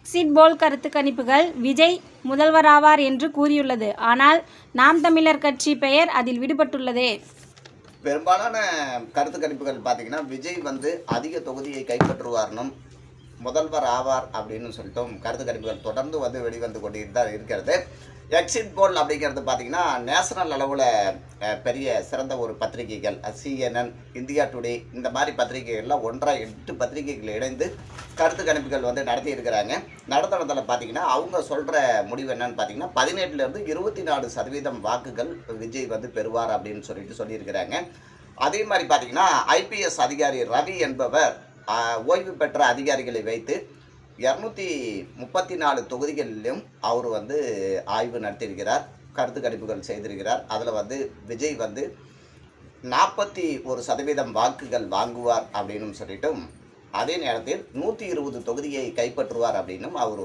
Exit போல் கருத்து கணிப்புகள் விஜய் முதல்வராவார் என்று கூறியுள்ளது. ஆனால் நாம் தமிழர் கட்சி பெயர் அதில் விடுபட்டுள்ளதே. பெரும்பாலான கருத்து கணிப்புகள் பார்த்தீங்கன்னா விஜய் அதிக தொகுதியை கைப்பற்றுவார்னும் முதல்வர் ஆவார் அப்படின்னு சொல்லிட்டும் கருத்து கணிப்புகள் தொடர்ந்து வெளிவந்து கொண்டு தான் இருக்கிறது. எக்ஸிட் போல் அப்படிங்கிறது பார்த்தீங்கன்னா நேஷனல் அளவில் பெரிய சிறந்த ஒரு பத்திரிகைகள் CNN, இந்தியா டுடே இந்த மாதிரி பத்திரிகைகள்லாம் 8 பத்திரிகைகள் இணைந்து கருத்து கணிப்புகள் நடத்தி இருக்கிறாங்க. நடத்துனதில் பார்த்தீங்கன்னா அவங்க சொல்கிற முடிவு என்னன்னு பார்த்தீங்கன்னா 17லேருந்து 24% வாக்குகள் விஜய் பெறுவார் அப்படின்னு சொல்லியிருக்கிறாங்க. அதே மாதிரி பார்த்தீங்கன்னா IPS அதிகாரி ரவி என்பவர் ஓய்வு பெற்ற அதிகாரிகளை வைத்து 234 தொகுதிகளிலும் அவர் ஆய்வு நடத்தியிருக்கிறார், கருத்து கணிப்புகள் செய்திருக்கிறார். அதில் விஜய் 41% வாக்குகள் வாங்குவார் அப்படின்னு சொல்லிட்டும் அதே நேரத்தில் 120 தொகுதியை கைப்பற்றுவார் அப்படின்னும் அவர்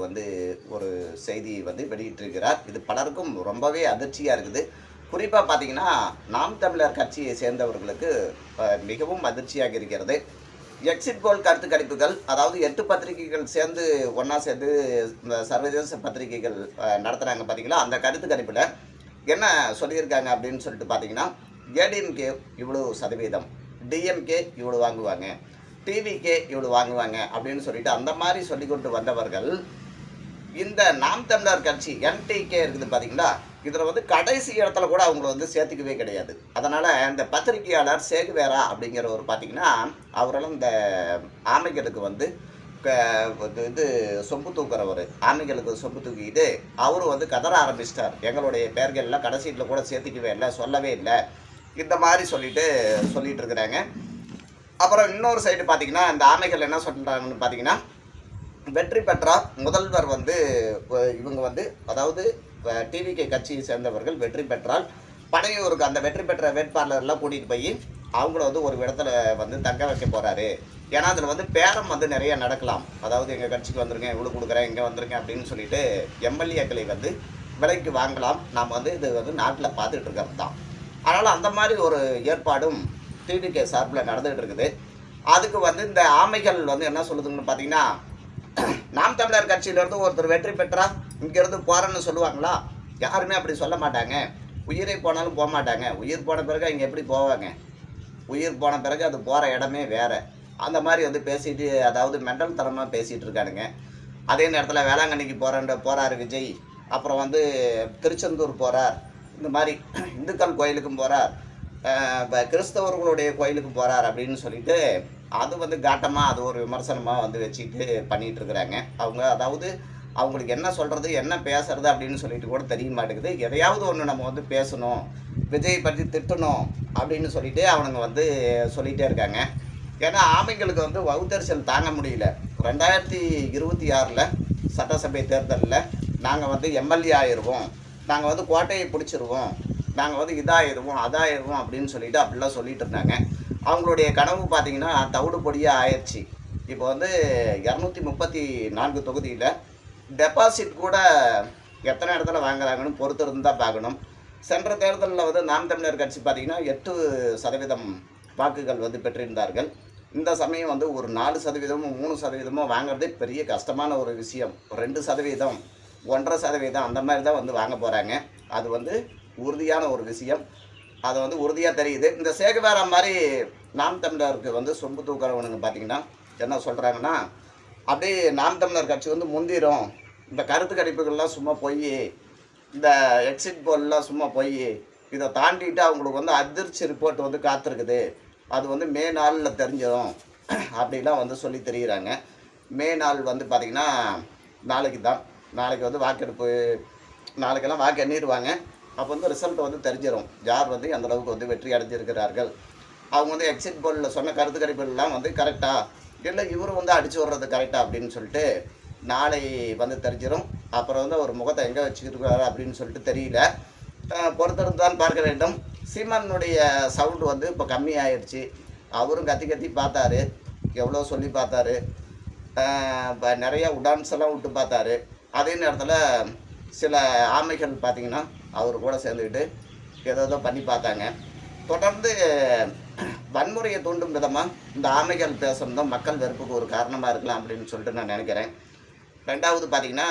ஒரு செய்தி வெளியிட்டிருக்கிறார். இது பலருக்கும் ரொம்பவே அதிர்ச்சியாக இருக்குது. குறிப்பாக பார்த்தீங்கன்னா நாம் தமிழர் கட்சியை சேர்ந்தவர்களுக்கு மிகவும் அதிர்ச்சியாக இருக்கிறது. எக்ஸிட் போல் கருத்து கணிப்புகள் அதாவது 8 பத்திரிகைகள் ஒன்றா சேர்ந்து இந்த சர்வதேச பத்திரிகைகள் நடத்துகிறாங்க பார்த்தீங்களா. அந்த கருத்து கணிப்பில் என்ன சொல்லியிருக்காங்க அப்படின்னு சொல்லிட்டு பார்த்தீங்கன்னா ADMK இவ்வளோ சதவீதம், DMK இவ்வளோ வாங்குவாங்க, TVK இவ்வளோ வாங்குவாங்க அப்படின்னு சொல்லிட்டு அந்த மாதிரி சொல்லி கொண்டு வந்தவர்கள் இந்த நாம் தமிழர் கட்சி NTK இருக்குது பார்த்தீங்களா, இதில் கடைசி இடத்துல கூட அவங்கள சேர்த்துக்கவே கிடையாது. அதனால் இந்த பத்திரிகையாளர் சேகுவேரா அப்படிங்கிறவர் பார்த்தீங்கன்னா அவரெல்லாம் இந்த ஆமைகளுக்கு இது சொம்பு தூக்குறவர், ஆமைகளுக்கு சொம்பு தூக்கிட்டு அவரு கதற ஆரம்பிச்சிட்டார். எங்களுடைய பெயர்கள்லாம் கடைசியில் கூட சேர்த்துக்கவே இல்லை, சொல்லவே இல்லை, இந்த மாதிரி சொல்லிட்டு இருக்கிறாங்க. அப்புறம் இன்னொரு சைடு பார்த்தீங்கன்னா இந்த ஆமைகள் என்ன சொல்கிறாங்கன்னு பார்த்தீங்கன்னா வெற்றி பெற்றால் முதல்வர் இவங்க அதாவது TVK கட்சியை சேர்ந்தவர்கள் வெற்றி பெற்றால் பனையூருக்கு அந்த வெற்றி பெற்ற வேட்பாளர்லாம் கூட்டிகிட்டு போய் அவங்கள ஒரு இடத்துல தங்க வைக்க போகிறாரு. ஏன்னா அதில் பேரம் நிறைய நடக்கலாம். அதாவது எங்கள் கட்சிக்கு வந்துருங்க, இவ்வளோ கொடுக்குறேன், இங்கே வந்துருங்க அப்படின்னு சொல்லிட்டு MLAக்களை விலைக்கு வாங்கலாம். நாம் இது நாட்டில் பார்த்துட்டு இருக்கிறது தான். அதனால் அந்த மாதிரி ஒரு ஏற்பாடும் TVK சார்பில் நடந்துகிட்டு இருக்குது. அதுக்கு இந்த ஆமைகள் என்ன சொல்லுதுங்கன்னு பார்த்தீங்கன்னா நாம் தமிழர் கட்சியிலேருந்து ஒருத்தர் வெற்றி பெற்றா இங்கேருந்து போகிறேன்னு சொல்லுவாங்களா? யாருமே அப்படி சொல்ல மாட்டாங்க. உயிரை போனாலும் போக மாட்டாங்க. உயிர் போன பிறகு இங்கே எப்படி போவாங்க? உயிர் போன பிறகு அது போகிற இடமே வேறு. அந்த மாதிரி பேசிட்டு அதாவது மெண்டல் தரமாக பேசிகிட்டு இருக்கானுங்க. அதே நேரத்தில் வேளாங்கண்ணிக்கு போகிறாரு விஜய், அப்புறம் திருச்செந்தூர் போகிறார், இந்த மாதிரி இந்துக்கள் கோயிலுக்கும் போகிறார், கிறிஸ்தவர்களுடைய கோயிலுக்கும் போகிறார் அப்படின்னு சொல்லிட்டு அது காட்டமாக அது ஒரு விமர்சனமாக வச்சுக்கிட்டு பண்ணிகிட்டு இருக்கிறாங்க. அவங்க அதாவது அவங்களுக்கு என்ன சொல்கிறது என்ன பேசுறது அப்படின்னு சொல்லிட்டு கூட தெரிய மாட்டேங்குது. எதையாவது ஒன்று நம்ம பேசணும், விஜய் பற்றி திட்டணும் அப்படின்னு சொல்லிட்டு அவனுங்க சொல்லிகிட்டே இருக்காங்க. ஏன்னா ஆமைங்களுக்கு வகுத்தறிச்சல் தாங்க முடியல. 2026 சட்டசபை தேர்தலில் நாங்கள் MLA ஆயிடுவோம், நாங்கள் கோட்டையை பிடிச்சிருவோம், நாங்கள் இதாகிடுவோம் அதாகிடுவோம் அப்படின்னு சொல்லிட்டு அப்படிலாம் சொல்லிட்டு இருந்தாங்க. அவங்களுடைய கனவு பார்த்தீங்கன்னா தவிடு பொடியாக ஆயிடுச்சு. இப்போ 234 தொகுதியில் டெபாசிட் கூட எத்தனை இடத்துல வாங்குறாங்கன்னு பொறுத்து இருந்தால் பார்க்கணும். சென்ற தேர்தலில் நாம் தமிழர் கட்சி பார்த்திங்கன்னா 8% வாக்குகள் பெற்றிருந்தார்கள். இந்த சமயம் ஒரு 4%, 3% வாங்குறதே பெரிய கஷ்டமான ஒரு விஷயம். 2%, 1.5% அந்த மாதிரி தான் வாங்க போகிறாங்க. அது உறுதியான ஒரு விஷயம். அது உறுதியாக தெரியுது. இந்த சேகுவேரா மாதிரி நாம் தமிழருக்கு சொம்பு தூக்குறவனுங்க பார்த்திங்கன்னா என்ன சொல்கிறாங்கன்னா அப்படியே நாம் தமிழர் கட்சி முந்திரும், இந்த கருத்து கணிப்புகள்லாம் சும்மா போய், இந்த எக்ஸிட் போல்லாம் சும்மா போய், இதை தாண்டிட்டு அவங்களுக்கு அதிர்ச்சி ரிப்போர்ட் காத்திருக்குது, அது மே 4 தெரிஞ்சிடும் அப்படிலாம் சொல்லி தெரிகிறாங்க. மே 4 பார்த்திங்கன்னா நாளைக்கு தான். நாளைக்கு வாக்கெடுப்பு, நாளைக்கெல்லாம் வாக்கு எண்ணிடுவாங்க. அப்போ ரிசல்ட் தெரிஞ்சிடும் யார் அந்தளவுக்கு வெற்றி அடைஞ்சிருக்கிறார்கள். அவங்க எக்ஸிட் போலில் சொன்ன கருத்து கணிப்புகள்லாம் கரெக்டாக இல்லை இவர் அடித்து விடுறது கரெக்டாக அப்படின்னு சொல்லிட்டு நாளை தெரிஞ்சிடும். அப்புறம் ஒரு முகத்தை எங்கே வச்சுக்கிட்டு அப்படின்னு சொல்லிட்டு தெரியல, பொறுத்திருந்து தான் பார்க்க வேண்டும். சீமானுடைய சவுண்டு இப்போ கம்மியாயிடுச்சு. அவரும் கத்தி கத்தி பார்த்தாரு, எவ்வளோ சொல்லி பார்த்தாரு, நிறைய டான்ஸ் எல்லாம் விட்டு பார்த்தாரு. அதே நேரத்தில் சில ஆமைகள் பார்த்திங்கன்னா அவர் கூட சேர்ந்துக்கிட்டு ஏதோ பண்ணி பார்த்தாங்க. தொடர்ந்து வன்முறையை தூண்டும் விதமாக இந்த ஆமைகள் பேசுகிறதும் மக்கள் வெறுப்புக்கு ஒரு காரணமாக இருக்கலாம் அப்படின்னு சொல்லிட்டு நான் நினைக்கிறேன். ரெண்டாவது பார்த்தீங்கன்னா,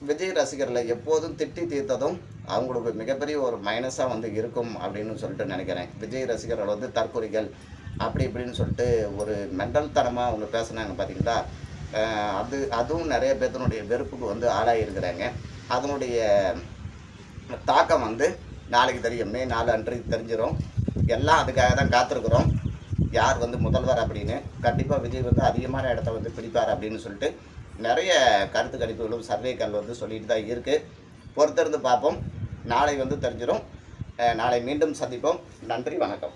விஜய் ரசிகர்களை எப்போதும் திட்டி தீர்த்ததும் அவங்களுக்கு மிகப்பெரிய ஒரு மைனஸாக வந்து இருக்கும் அப்படின்னு சொல்லிட்டு நினைக்கிறேன். விஜய் ரசிகர்கள் வந்து தற்குறிகள் அப்படி இப்படின்னு சொல்லிட்டு ஒரு மெண்டல் தனமாக அவங்க பேசுனாங்க பார்த்தீங்களா? அதுவும் நிறைய பேர்த்தினுடைய வெறுப்புக்கு வந்து ஆளாகியிருக்கிறாங்க. அதனுடைய தாக்கம் வந்து நாளைக்கு தெரியும். மே 4 அன்று தெரிஞ்சிடும். எல்லாம் அதுக்காக தான் காத்திருக்கிறோம். யார் வந்து முதல்வர் அப்படின்னு. கண்டிப்பாக விஜய் வந்து அதிகமான இடத்த வந்து பிடிப்பார் அப்படின்னு சொல்லிட்டு நிறைய கருத்து கணிப்புகளும் சர்வேக்கள் வந்து சொல்லிட்டு தான் இருக்குது. பொறுத்திருந்து பார்ப்போம். நாளை வந்து தெரிஞ்சிடும். நாளை மீண்டும் சந்திப்போம். நன்றி, வணக்கம்.